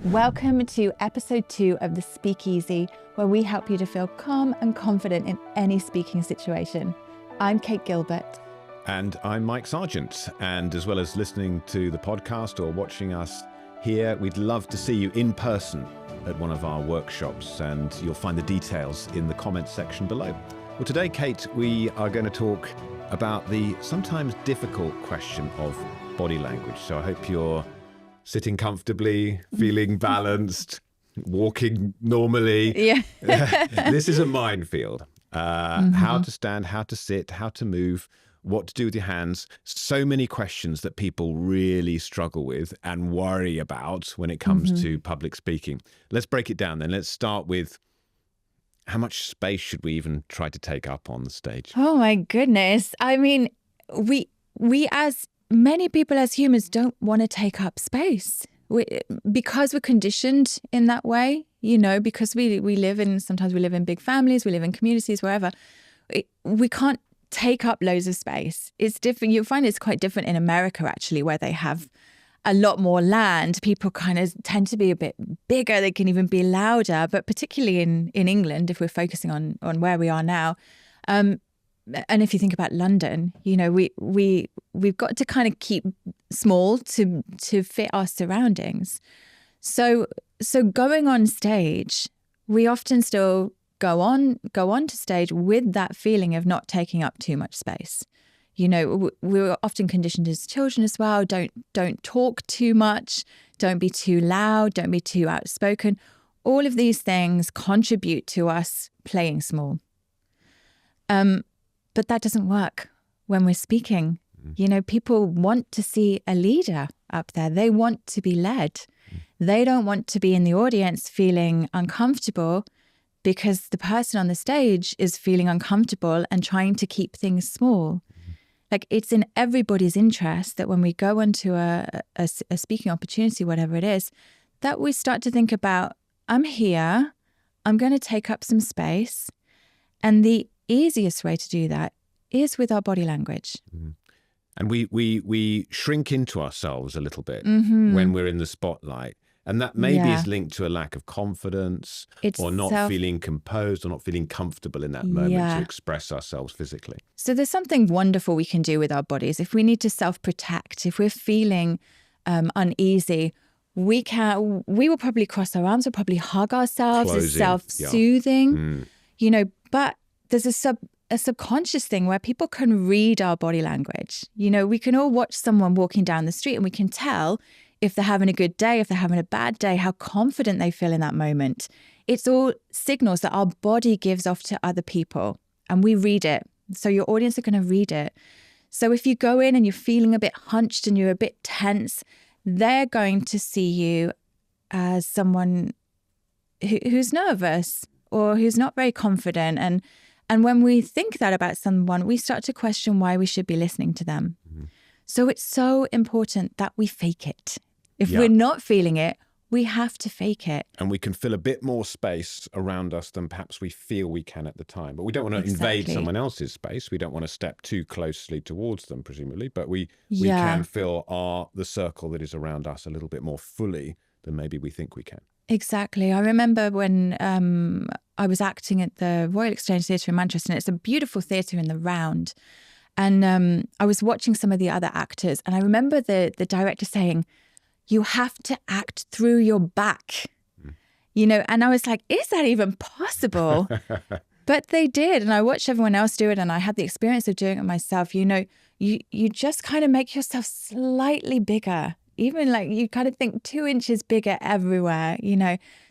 Welcome to episode 2 of the Speakeasy, where we help you to feel calm and confident in any speaking situation. I'm Kate Gilbert. And I'm Mike Sargent. And as well as listening to the podcast or watching us here, we'd love to see you in person at one of our workshops, and you'll find the details in the comments section below. Well, today, Kate, we are going to talk about the sometimes difficult question of body language. So I hope you're sitting comfortably, feeling balanced, walking normally. Yeah. This is a minefield. How to stand, how to sit, how to move, what to do with your hands. So many questions that people really struggle with and worry about when it comes to public speaking. Let's break it down then. Let's start with, how much space should we even try to take up on the stage? Oh my goodness. I mean, we as many people as humans don't want to take up space because we're conditioned in that way, because sometimes we live in big families, we live in communities, wherever. We can't take up loads of space. It's different. You'll find it's quite different in America, actually, where they have a lot more land. People kind of tend to be a bit bigger. They can even be louder. But particularly in England, if we're focusing on where we are now, and if you think about London, we've got to kind of keep small to fit our surroundings. So going on stage, we often still go on to stage with that feeling of not taking up too much space. We're often conditioned as children as well. Don't talk too much. Don't be too loud. Don't be too outspoken. All of these things contribute to us playing small. But that doesn't work when we're speaking. People want to see a leader up there. They want to be led. They don't want to be in the audience feeling uncomfortable because the person on the stage is feeling uncomfortable and trying to keep things small. Like, it's in everybody's interest that when we go into a speaking opportunity, whatever it is, that we start to think about, I'm here, I'm going to take up some space. And the easiest way to do that is with our body language. And we shrink into ourselves a little bit when we're in the spotlight. And that maybe is linked to a lack of confidence or not feeling composed or not feeling comfortable in that moment to express ourselves physically. So there's something wonderful we can do with our bodies. If we need to self-protect, if we're feeling uneasy, we will probably cross our arms, we'll probably hug ourselves. Closing, it's self-soothing, but there's a subconscious thing where people can read our body language. We can all watch someone walking down the street and we can tell if they're having a good day, if they're having a bad day, how confident they feel in that moment. It's all signals that our body gives off to other people, and we read it. So your audience are going to read it. So if you go in and you're feeling a bit hunched and you're a bit tense, they're going to see you as someone who's nervous or who's not very confident. And when we think that about someone, we start to question why we should be listening to them. So it's so important that we fake it. If we're not feeling it, we have to fake it. And we can fill a bit more space around us than perhaps we feel we can at the time. But we don't want to invade someone else's space. We don't want to step too closely towards them, presumably. But we can fill the circle that is around us a little bit more fully than maybe we think we can. Exactly. I remember when I was acting at the Royal Exchange Theatre in Manchester, and it's a beautiful theatre in the round. And I was watching some of the other actors, and I remember the director saying, you have to act through your back, and I was like, is that even possible? But they did. And I watched everyone else do it, and I had the experience of doing it myself. You just kind of make yourself slightly bigger, even like you kind of think 2 inches bigger everywhere,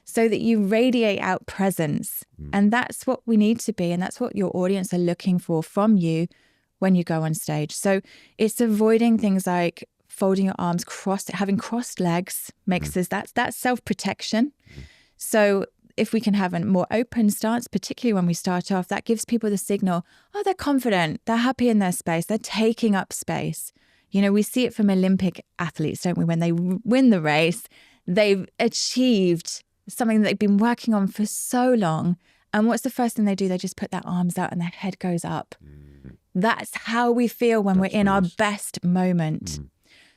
so that you radiate out presence. And that's what we need to be. And that's what your audience are looking for from you when you go on stage. So it's avoiding things like folding your arms, having crossed legs makes us, that's self-protection. So if we can have a more open stance, particularly when we start off, that gives people the signal, they're confident, they're happy in their space, they're taking up space. We see it from Olympic athletes, don't we? When they win the race, they've achieved something that they've been working on for so long. And what's the first thing they do? They just put their arms out and their head goes up. That's how we feel when we're in our best moment.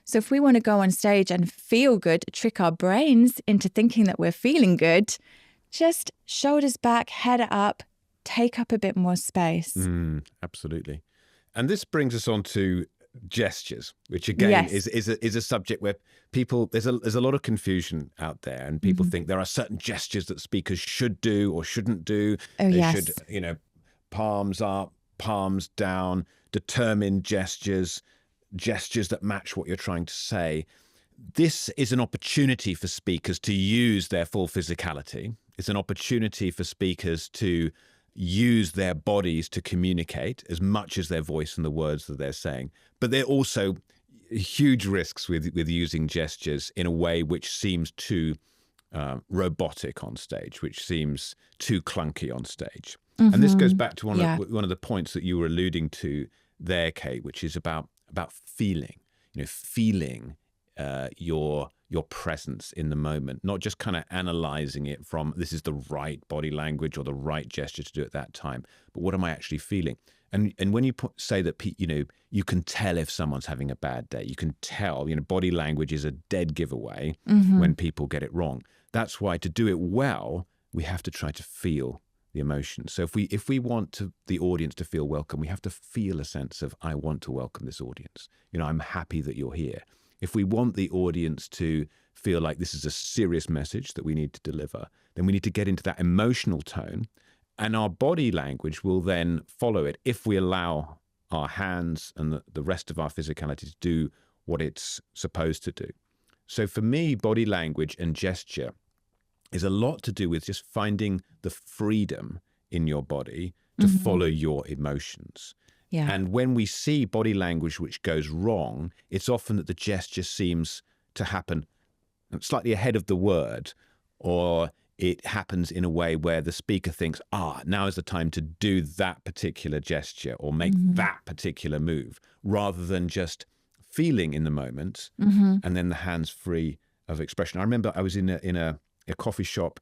So if we want to go on stage and feel good, trick our brains into thinking that we're feeling good, just shoulders back, head up, take up a bit more space. Absolutely. And this brings us on to gestures, which again is a subject where people, there's a lot of confusion out there, and people think there are certain gestures that speakers should do or shouldn't do. They should, palms up, palms down, determined gestures that match what you're trying to say. This is an opportunity for speakers to use their full physicality. It's an opportunity for speakers to use their bodies to communicate as much as their voice and the words that they're saying. But there are also huge risks with using gestures in a way which seems too robotic on stage, which seems too clunky on stage. And this goes back to one of the points that you were alluding to there, Kate, which is about feeling, feeling your presence in the moment, not just kind of analyzing it from this is the right body language or the right gesture to do at that time, but what am I actually feeling? And when you say that, you can tell if someone's having a bad day. You can tell, body language is a dead giveaway when people get it wrong. That's why to do it well, we have to try to feel the emotion. So if we want the audience to feel welcome, we have to feel a sense of, I want to welcome this audience. I'm happy that you're here. If we want the audience to feel like this is a serious message that we need to deliver, then we need to get into that emotional tone, and our body language will then follow it if we allow our hands and the rest of our physicality to do what it's supposed to do. So for me, body language and gesture is a lot to do with just finding the freedom in your body to follow your emotions. Yeah. And when we see body language which goes wrong, it's often that the gesture seems to happen slightly ahead of the word, or it happens in a way where the speaker thinks, now is the time to do that particular gesture or make that particular move, rather than just feeling in the moment and then the hands free of expression. I remember I was in a coffee shop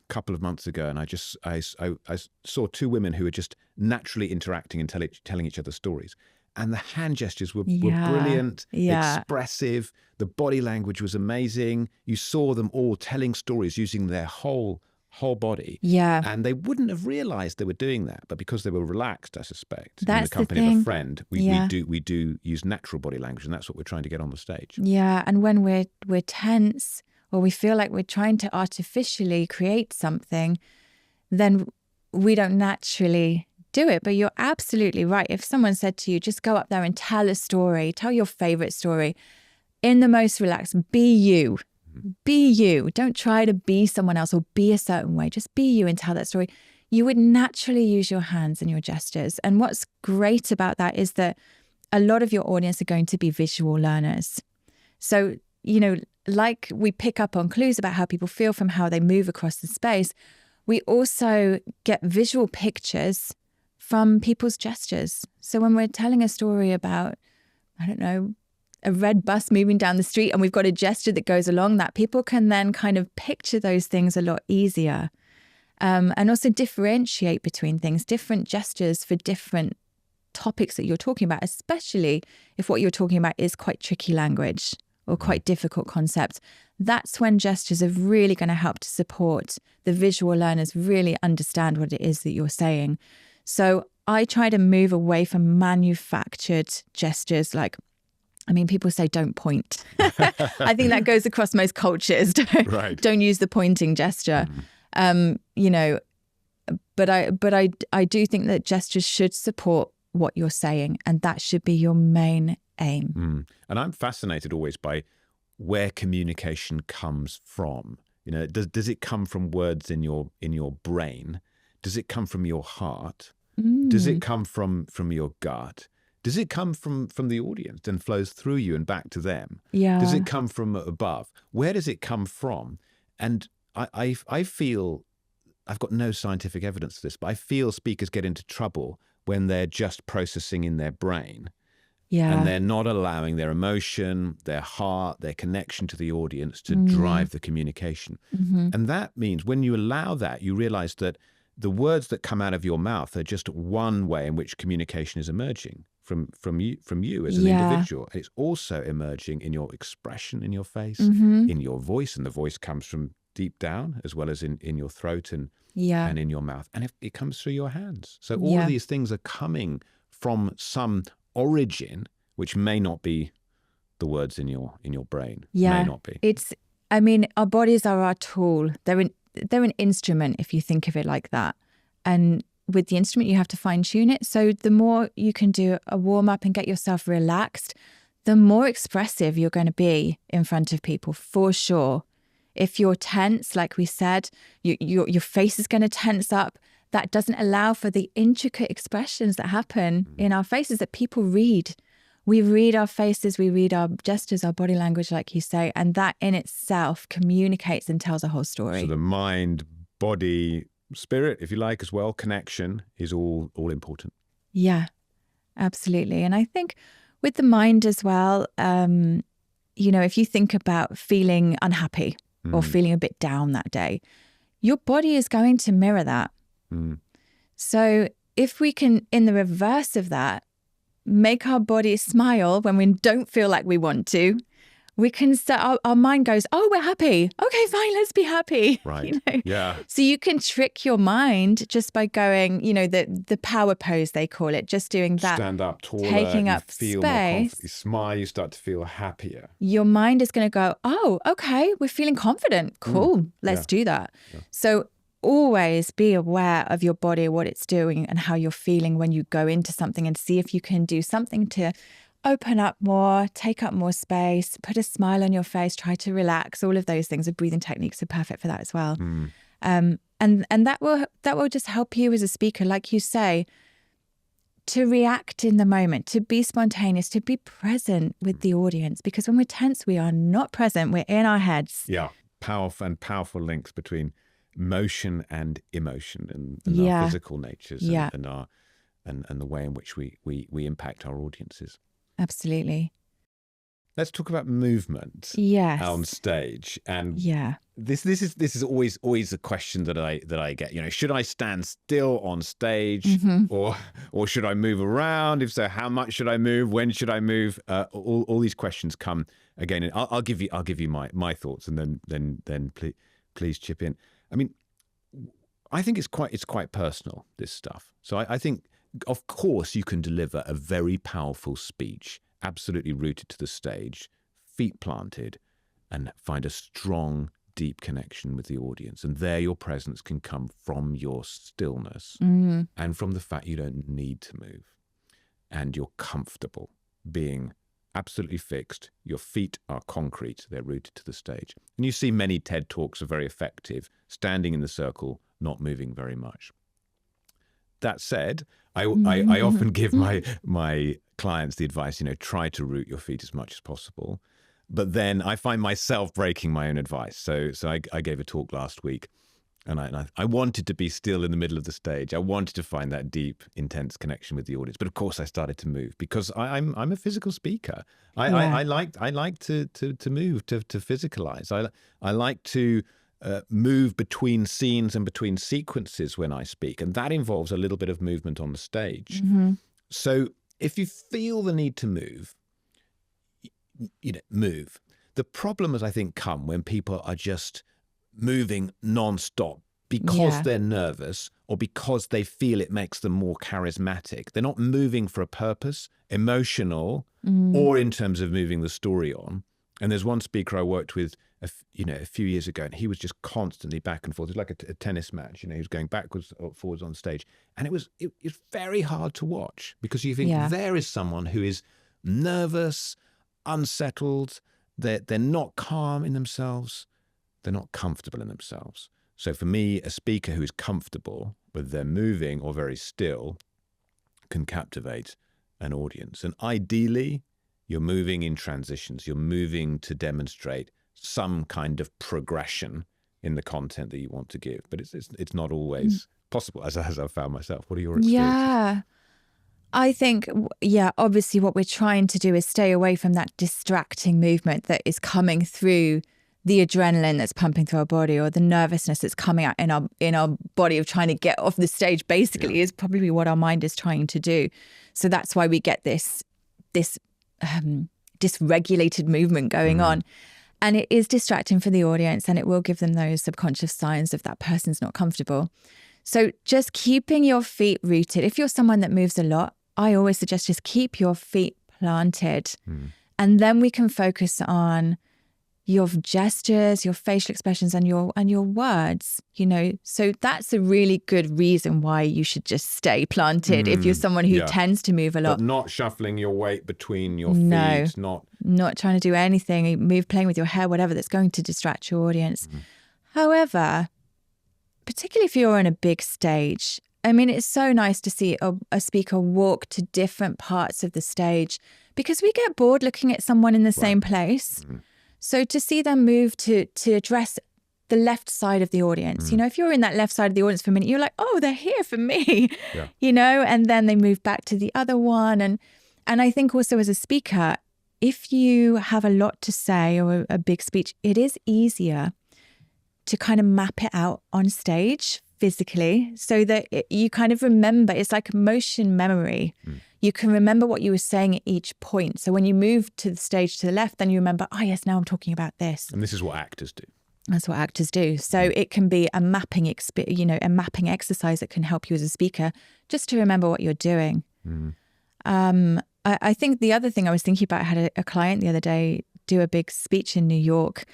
a couple of months ago, and I saw two women who were just naturally interacting and telling each other stories. And the hand gestures were brilliant, expressive. The body language was amazing. You saw them all telling stories using their whole body. Yeah. And they wouldn't have realized they were doing that, but because they were relaxed, I suspect, That's in the company the thing. of a friend, we do use natural body language, and that's what we're trying to get on the stage. Yeah, and when we're tense, or we feel like we're trying to artificially create something, then we don't naturally do it. But you're absolutely right. If someone said to you, just go up there and tell a story, tell your favorite story in the most relaxed, be you. Be you. Don't try to be someone else or be a certain way. Just be you and tell that story. You would naturally use your hands and your gestures. And what's great about that is that a lot of your audience are going to be visual learners. So, like we pick up on clues about how people feel from how they move across the space, we also get visual pictures from people's gestures. So when we're telling a story about, a red bus moving down the street, and we've got a gesture that goes along that, people can then kind of picture those things a lot easier. And also differentiate between things, different gestures for different topics that you're talking about, especially if what you're talking about is quite tricky language or quite difficult concepts. That's when gestures are really going to help to support the visual learners really understand what it is that you're saying. So I try to move away from manufactured gestures like, people say don't point. I think that goes across most cultures. Don't use the pointing gesture. But I do think that gestures should support what you're saying, and that should be your main aim. And I'm fascinated always by where communication comes from. Does it come from words in your brain? Does it come from your heart? Does it come from your gut? Does it come from the audience and flows through you and back to them? Yeah. Does it come from above? Where does it come from? And I feel, I've got no scientific evidence for this, but I feel speakers get into trouble when they're just processing in their brain. Yeah. And they're not allowing their emotion, their heart, their connection to the audience to drive the communication. And that means when you allow that, you realize that the words that come out of your mouth are just one way in which communication is emerging from you as an individual. And it's also emerging in your expression in your face, in your voice, and the voice comes from deep down as well as in your throat and in your mouth. And it comes through your hands. So all of these things are coming from some origin, which may not be the words in your brain. May not be. Our bodies are our tool. They're an instrument, if you think of it like that. And with the instrument, you have to fine tune it. So the more you can do a warm up and get yourself relaxed, the more expressive you're going to be in front of people, for sure. If you're tense, like we said, your face is going to tense up. That doesn't allow for the intricate expressions that happen in our faces that people read. We read our faces, we read our gestures, our body language, like you say, and that in itself communicates and tells a whole story. So the mind, body, spirit, if you like, as well, connection is all important. Yeah, absolutely. And I think with the mind as well, if you think about feeling unhappy or feeling a bit down that day, your body is going to mirror that. So if we can, in the reverse of that, make our body smile when we don't feel like we want to, we can start, our mind goes, oh, we're happy. Okay, fine, let's be happy. Right. Yeah. So you can trick your mind just by going, the power pose, they call it, just doing that. Stand up taller, taking up feel space. You smile, you start to feel happier. Your mind is going to go, oh, okay, we're feeling confident. Cool, let's do that. Yeah. So always be aware of your body, what it's doing and how you're feeling when you go into something, and see if you can do something to open up more, take up more space, put a smile on your face, try to relax. All of those things. The breathing techniques are perfect for that as well. And that will just help you as a speaker, like you say, to react in the moment, to be spontaneous, to be present with the audience. Because when we're tense, we are not present. We're in our heads. Yeah, powerful links between motion and emotion and our physical natures and the way in which we impact our audiences. Absolutely. Let's talk about movement on stage. And this is always a question that I get. Should I stand still on stage or should I move around? If so, how much should I move? When should I move? All these questions come again. And I'll give you my thoughts, and then please chip in. I mean, I think it's quite personal, this stuff. So I think, of course, you can deliver a very powerful speech, absolutely rooted to the stage, feet planted, and find a strong, deep connection with the audience. And there your presence can come from your stillness and from the fact you don't need to move. And you're comfortable being absolutely fixed. Your feet are concrete. They're rooted to the stage. And you see many TED Talks are very effective, standing in the circle, not moving very much. That said, I often give my clients the advice, try to root your feet as much as possible. But then I find myself breaking my own advice. So I gave a talk last week, and I wanted to be still in the middle of the stage. I wanted to find that deep, intense connection with the audience. But of course, I started to move because I'm a physical speaker. I like to move, to physicalize. I like to move between scenes and between sequences when I speak, and that involves a little bit of movement on the stage. So if you feel the need to move, move. The problems, I think, come when people are just moving non-stop because they're nervous or because they feel it makes them more charismatic. They're not moving for a purpose, emotional, or in terms of moving the story on. And there's one speaker I worked with a few years ago, and he was just constantly back and forth. It was like a tennis match. He was going backwards or forwards on stage. And it was very hard to watch because you think there is someone who is nervous, unsettled, they're not calm in themselves, they're not comfortable in themselves. So for me, a speaker who is comfortable, whether they're moving or very still, can captivate an audience. And ideally, you're moving in transitions, you're moving to demonstrate some kind of progression in the content that you want to give. But it's not always possible, as I've found myself. What are your experiences? Yeah. I think, obviously what we're trying to do is stay away from that distracting movement that is coming through the adrenaline that's pumping through our body or the nervousness that's coming out in our body of trying to get off the stage basically is probably what our mind is trying to do. So that's why we get this dysregulated movement going on. And it is distracting for the audience, and it will give them those subconscious signs of that person's not comfortable. So just keeping your feet rooted. If you're someone that moves a lot, I always suggest just keep your feet planted. And then we can focus on your gestures, your facial expressions, and your words, So that's a really good reason why you should just stay planted if you're someone who tends to move a lot. But not shuffling your weight between your feet, not trying to do anything, playing with your hair, whatever that's going to distract your audience. However, particularly if you're on a big stage, I mean, it's so nice to see a speaker walk to different parts of the stage because we get bored looking at someone in the same place. So to see them move to address the left side of the audience, if you're in that left side of the audience for a minute, you're like, oh, they're here for me, and then they move back to the other one. And I think also as a speaker, if you have a lot to say or a big speech, it is easier to kind of map it out on stage physically so that you kind of remember. It's like motion memory. You can remember what you were saying at each point. So when you move to the stage to the left, then you remember, oh yes, now I'm talking about this. And this is what actors do. That's what actors do. So it can be a mapping exercise that can help you as a speaker just to remember what you're doing. I think the other thing I was thinking about, I had a client the other day do a big speech in New York,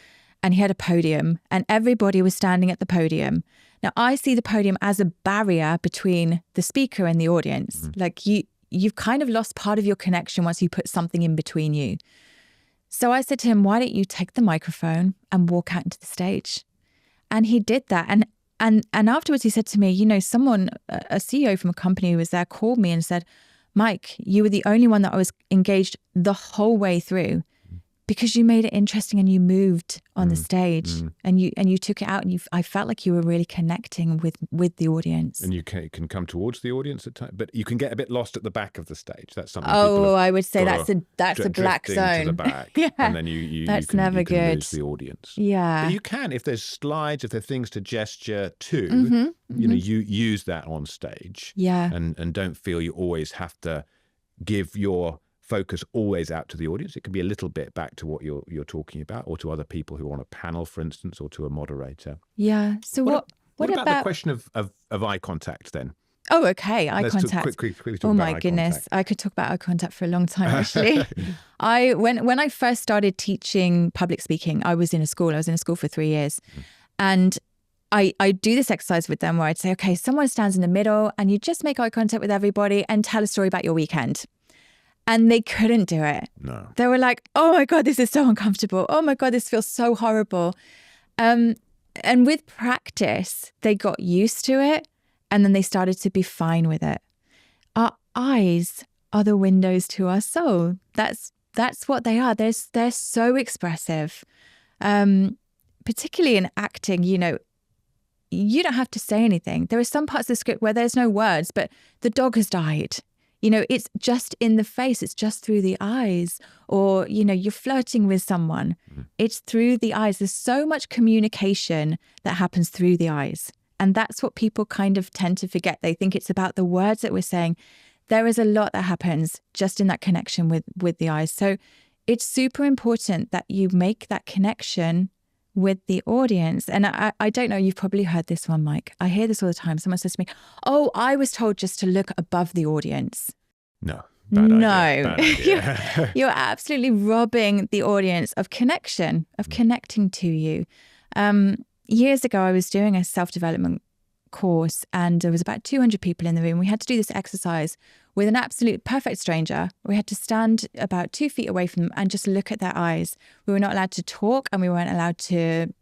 and he had a podium and everybody was standing at the podium. Now I see the podium as a barrier between the speaker and the audience. Like you've kind of lost part of your connection once you put something in between you. So I said to him, why don't you take the microphone and walk out into the stage? And he did that. And afterwards he said to me, someone, a CEO from a company who was there called me and said, Mike, you were the only one that I was engaged the whole way through because you made it interesting and you moved on the stage and you took it out and I felt like you were really connecting with the audience. And you can come towards the audience at times, but you can get a bit lost at the back of the stage. That's something. I would say that's a black zone. To the back, and then you can lose the audience. Yeah, but you can, if there's slides, if there are things to gesture to, you use that on stage. Yeah, and don't feel you always have to give your focus always out to the audience. It can be a little bit back to what you're talking about, or to other people who are on a panel, for instance, or to a moderator. Yeah. So what about the question of eye contact then? Oh, okay. Eye contact. Quickly talk oh about my eye goodness, contact. I could talk about eye contact for a long time. Actually, when I first started teaching public speaking, I was in a school. I was in a school for 3 years, and I do this exercise with them where I'd say, okay, someone stands in the middle, and you just make eye contact with everybody and tell a story about your weekend. And they couldn't do it. No. They were like, oh my God, this is so uncomfortable. Oh my God, this feels so horrible. And with practice, they got used to it and then they started to be fine with it. Our eyes are the windows to our soul. That's what they are. They're so expressive. Particularly in acting, you don't have to say anything. There are some parts of the script where there's no words, but the dog has died. It's just in the face. It's just through the eyes. Or, you're flirting with someone. It's through the eyes. There's so much communication that happens through the eyes. And that's what people kind of tend to forget. They think it's about the words that we're saying. There is a lot that happens just in that connection with the eyes. So it's super important that you make that connection with the audience. And I don't know, you've probably heard this one, Mike. I hear this all the time. Someone says to me, oh, I was told just to look above the audience. No. Bad idea. You're absolutely robbing the audience of connection, of connecting to you. Years ago, I was doing a self-development course and there was about 200 people in the room. We had to do this exercise with an absolute perfect stranger. We had to stand about 2 feet away from them and just look at their eyes. We were not allowed to talk and we weren't allowed to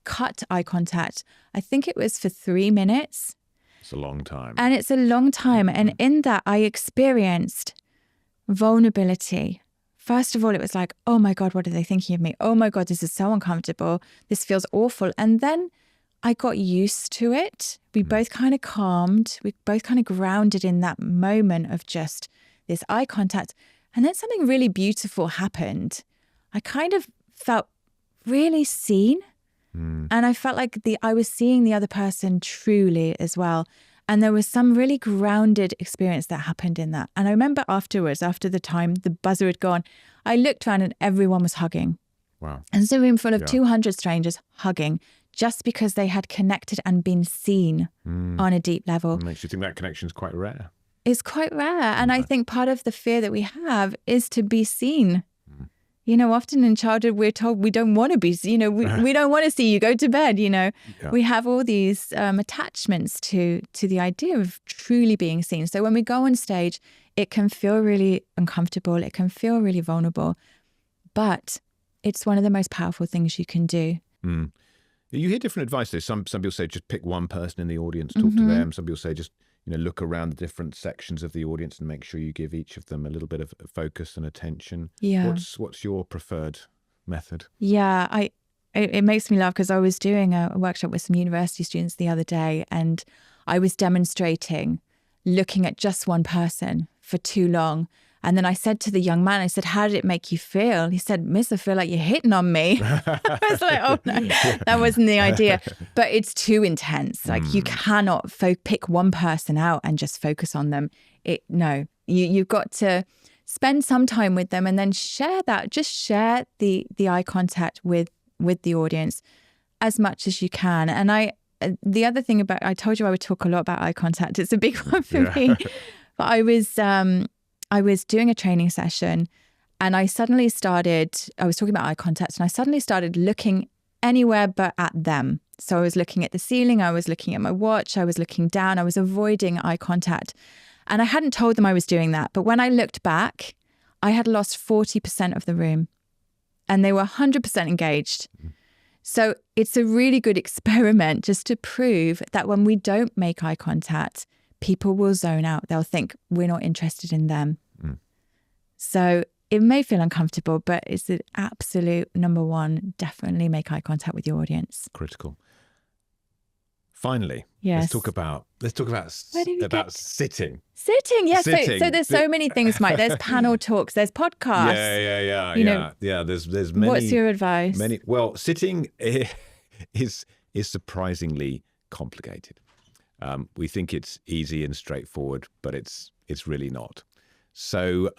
cut eye contact. I think it was for 3 minutes. It's a long time. And it's a long time. And in that, I experienced vulnerability. First of all, it was like, oh my God, what are they thinking of me? Oh my God, this is so uncomfortable. This feels awful. And then I got used to it. We both kind of calmed. We both kind of grounded in that moment of just this eye contact. And then something really beautiful happened. I kind of felt really seen. And I felt like I was seeing the other person truly as well. And there was some really grounded experience that happened in that. And I remember afterwards, after the time the buzzer had gone, I looked around and everyone was hugging. Wow. And it's a room full of 200 strangers hugging just because they had connected and been seen on a deep level. It makes you think that connection is quite rare. It's quite rare. And I think part of the fear that we have is to be seen. You know, often in childhood, we're told we don't want to be, we don't want to see you, go to bed, We have all these attachments to the idea of truly being seen. So when we go on stage, it can feel really uncomfortable. It can feel really vulnerable. But it's one of the most powerful things you can do. You hear different advice though. Some people say just pick one person in the audience, talk to them. Some people say just look around the different sections of the audience and make sure you give each of them a little bit of focus and attention. Yeah. What's your preferred method? Yeah, it makes me laugh because I was doing a workshop with some university students the other day, and I was demonstrating looking at just one person for too long. And then I said to the young man, I said, how did it make you feel? He said, Miss, I feel like you're hitting on me. I was like, oh no, that wasn't the idea. But it's too intense. Like you cannot pick one person out and just focus on them. You've got to spend some time with them and then share that. Just share the eye contact with the audience as much as you can. And the other thing I told you I would talk a lot about eye contact. It's a big one for me. But I was doing a training session and I was talking about eye contact, and I suddenly started looking anywhere but at them. So I was looking at the ceiling, I was looking at my watch, I was looking down, I was avoiding eye contact. And I hadn't told them I was doing that. But when I looked back, I had lost 40% of the room and they were 100% engaged. So it's a really good experiment just to prove that when we don't make eye contact, people will zone out. They'll think we're not interested in them. So it may feel uncomfortable, but it's the absolute number one. Definitely make eye contact with your audience. Critical. Finally, yes. let's talk about sitting. Sitting, yes. Sitting. So there's so many things, Mike. There's panel talks, there's podcasts. Yeah. There's many. What's your advice? Well, sitting is surprisingly complicated. We think it's easy and straightforward, but it's really not. So,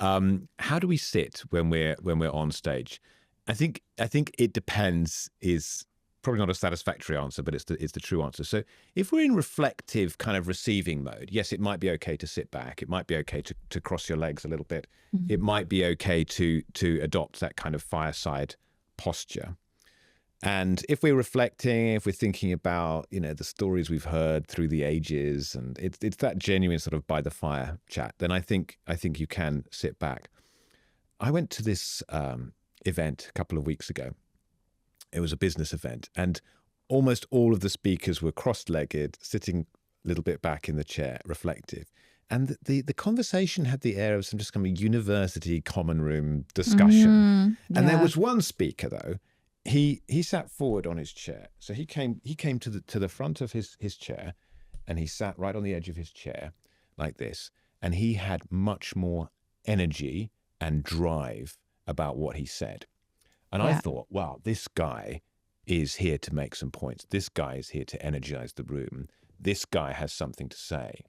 how do we sit when we're on stage? I think it depends is probably not a satisfactory answer, but it's the true answer. So, if we're in reflective kind of receiving mode, yes, it might be okay to sit back. It might be okay to cross your legs a little bit. It might be okay to adopt that kind of fireside posture. And if we're reflecting, if we're thinking about, the stories we've heard through the ages, and it's that genuine sort of by the fire chat, then I think you can sit back. I went to this event a couple of weeks ago. It was a business event, and almost all of the speakers were cross-legged, sitting a little bit back in the chair, reflective. And the conversation had the air of some just kind of university common room discussion. And there was one speaker, though. He sat forward on his chair. So he came to the front of his chair, and he sat right on the edge of his chair like this. And he had much more energy and drive about what he said. And I thought, wow, this guy is here to make some points. This guy is here to energize the room. This guy has something to say.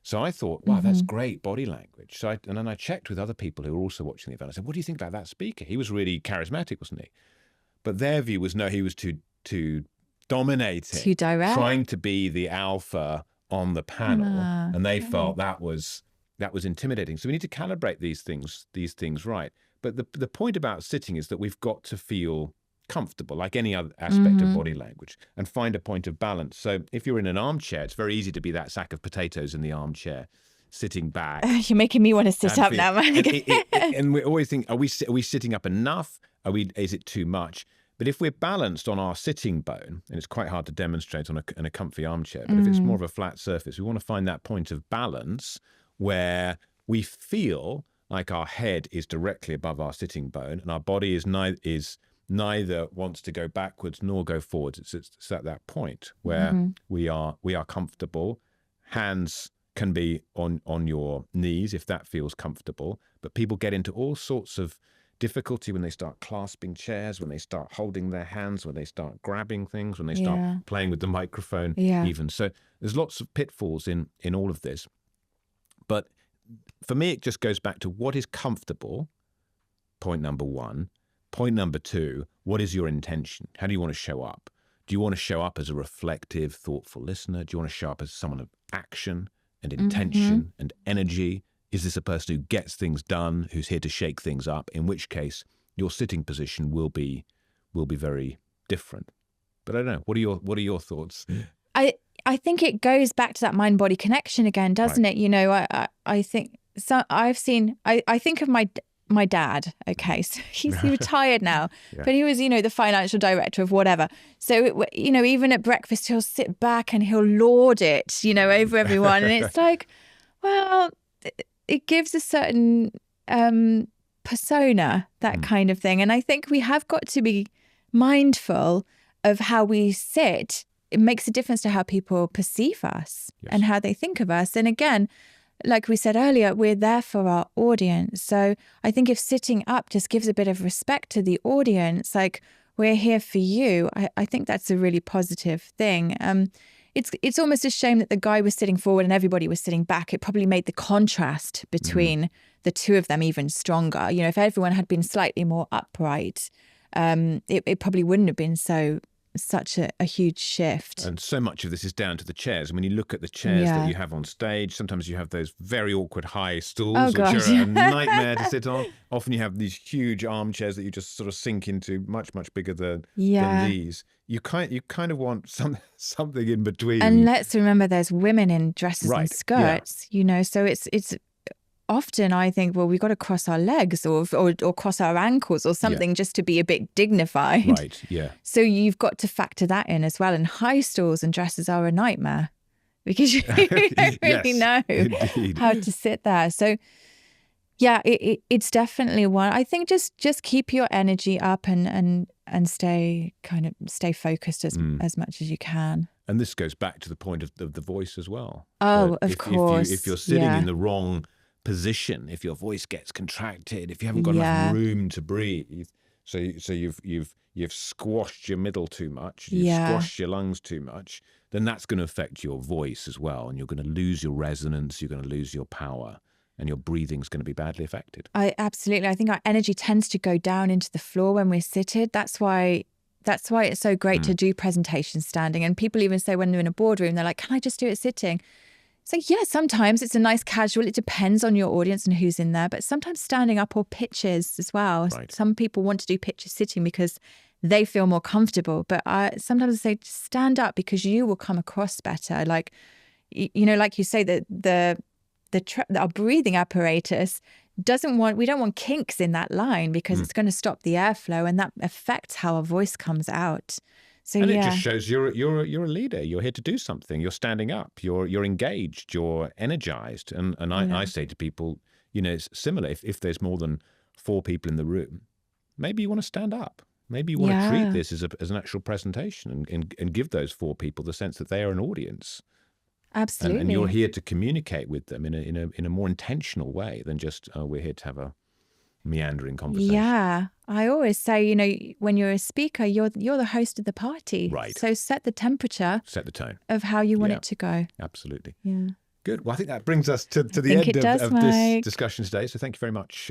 So I thought, wow, that's great body language. So and then I checked with other people who were also watching the event. I said, what do you think about that speaker? He was really charismatic, wasn't he? But their view was, no, he was too dominating, too direct, trying to be the alpha on the panel, and they felt that was intimidating. So we need to calibrate these things right. But the point about sitting is that we've got to feel comfortable, like any other aspect of body language, and find a point of balance. So if you're in an armchair, it's very easy to be that sack of potatoes in the armchair, sitting back. You're making me want to sit up now, Mike. And we always think, are we sitting up enough? Is it too much? But if we're balanced on our sitting bone, and it's quite hard to demonstrate in a comfy armchair, but if it's more of a flat surface, we want to find that point of balance where we feel like our head is directly above our sitting bone, and our body is neither wants to go backwards nor go forwards. It's at that point where we are comfortable. Hands can be on your knees if that feels comfortable, but people get into all sorts of difficulty when they start clasping chairs, when they start holding their hands, when they start grabbing things, when they start playing with the microphone even. So there's lots of pitfalls in all of this. But for me, it just goes back to what is comfortable, point number one. Point number two, what is your intention? How do you want to show up? Do you want to show up as a reflective, thoughtful listener? Do you want to show up as someone of action and intention and energy? Is this a person who gets things done, who's here to shake things up? In which case, your sitting position will be very different. But I don't know. What are your thoughts? I think it goes back to that mind-body connection again, doesn't it? You know, I think so. I think of my dad. Okay, so he's retired now, but he was, you know, the financial director of whatever. So you know, even at breakfast, he'll sit back and he'll lord it, you know, over everyone, and it's like, well, it gives a certain persona, that kind of thing. And I think we have got to be mindful of how we sit. It makes a difference to how people perceive us and how they think of us. And again, like we said earlier, we're there for our audience. So I think if sitting up just gives a bit of respect to the audience, like we're here for you, I think that's a really positive thing. It's almost a shame that the guy was sitting forward and everybody was sitting back. It probably made the contrast between the two of them even stronger. You know, if everyone had been slightly more upright, it probably wouldn't have been such a huge shift. And so much of this is down to the chairs. When you look at the chairs that you have on stage, sometimes you have those very awkward high stools, which are a nightmare to sit on. Often you have these huge armchairs that you just sort of sink into, much bigger than these. You kind of want something in between. And let's remember there's women in dresses and skirts, you know, so it's often I think, well, we've got to cross our legs or cross our ankles or something just to be a bit dignified. Right, yeah. So you've got to factor that in as well. And high stools and dresses are a nightmare because you don't really know how to sit there. So yeah, it's definitely one. I think just keep your energy up and stay focused as much as you can. And this goes back to the point of the voice as well. Oh, of course. If you're sitting in the wrong position, if your voice gets contracted, if you haven't got enough room to breathe, so you've squashed your middle too much, you've squashed your lungs too much, then that's going to affect your voice as well, and you're going to lose your resonance, you're going to lose your power, and your breathing's going to be badly affected. Absolutely. I think our energy tends to go down into the floor when we're seated. That's why it's so great to do presentations standing. And people even say when they're in a boardroom, they're like, can I just do it sitting? It's like, yeah, sometimes it's a nice casual. It depends on your audience and who's in there. But sometimes standing up or pitches as well. Right. Some people want to do pitches sitting because they feel more comfortable. But sometimes I say, just stand up because you will come across better. Like, you know, like you say, our breathing apparatus we don't want kinks in that line because it's going to stop the airflow and that affects how our voice comes out. So, and it just shows you're a leader. You're here to do something. You're standing up. You're engaged. You're energized. And I say to people, you know, it's similar. If there's more than 4 people in the room, maybe you want to stand up. Maybe you want to treat this as an actual presentation and give those 4 people the sense that they are an audience. Absolutely. And you're here to communicate with them in a more intentional way than just we're here to have a meandering conversation. Yeah. I always say, you know, when you're a speaker, you're the host of the party. Right. So set the temperature. Set the tone. Of how you want it to go. Absolutely. Yeah. Good. Well, I think that brings us to the end of this discussion today. So thank you very much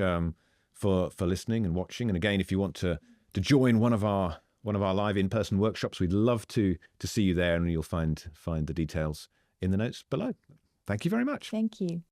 for listening and watching. And again, if you want to join one of our live in-person workshops, we'd love to see you there, and you'll find the details in the notes below. Thank you very much. Thank you.